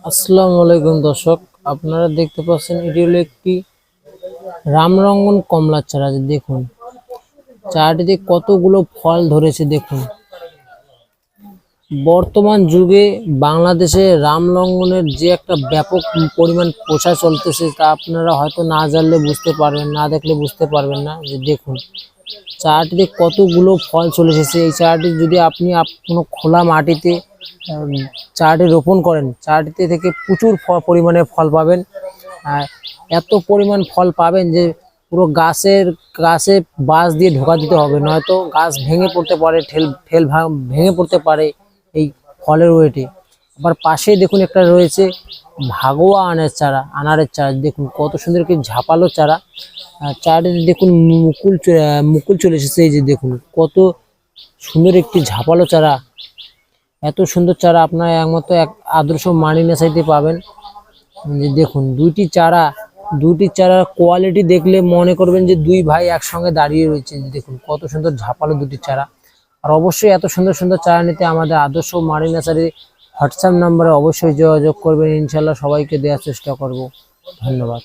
আসসালামু আলাইকুম দর্শক, আপনারা দেখতে পাচ্ছেন এটি হলো একটি রামরঙ্গন কমলার চারা। দেখুন চারাটিতে কতগুলো ফল ধরেছে। দেখুন বর্তমান যুগে বাংলাদেশে রামরঙ্গনের যে একটা ব্যাপক পরিমাণ প্রচার চলতেছে, তা আপনারা হয়তো না জানলে বুঝতে পারবেন, না দেখলে বুঝতে পারবেন না। যে দেখুন চারাটিতে কতগুলো ফল চলে এসেছে। এই চারাটি যদি আপনি কোনো খোলা মাটিতে চারাটি রোপণ করেন, চারাটিতে থেকে প্রচুর পরিমাণে ফল পাবেন। এত পরিমাণ ফল পাবেন যে পুরো গাছে বাঁশ দিয়ে ঢোকা দিতে হবে, নয়তো গাছ ভেঙে পড়তে পারে, ঠেল ভেঙে পড়তে পারে এই ফলের ওয়েটে। আবার পাশেই দেখুন একটা রয়েছে ভাগোয়া আনারের চারা। দেখুন কত সুন্দর কি ঝাপালো চারা। চারাটিতে দেখুন মুকুল চলে এসেছে। এই যে দেখুন কত সুন্দর একটি ঝাপালো চারা। এত সুন্দর চারা আপনারা একমাত্র আদর্শ মানি নার্সারিতে পাবেন। যে দেখুন দুটি চারার কোয়ালিটি দেখলে মনে করবেন যে দুই ভাই একসঙ্গে দাঁড়িয়ে রয়েছে। দেখুন কত সুন্দর ঝাপালো দুটি চারা। আর অবশ্যই এত সুন্দর সুন্দর চারা নিতে আমাদের আদর্শ মানি নার্সারি হোয়াটসঅ্যাপ নম্বরে অবশ্যই যোগাযোগ করবেন। ইনশাল্লাহ সবাইকে দেওয়ার চেষ্টা করব। ধন্যবাদ।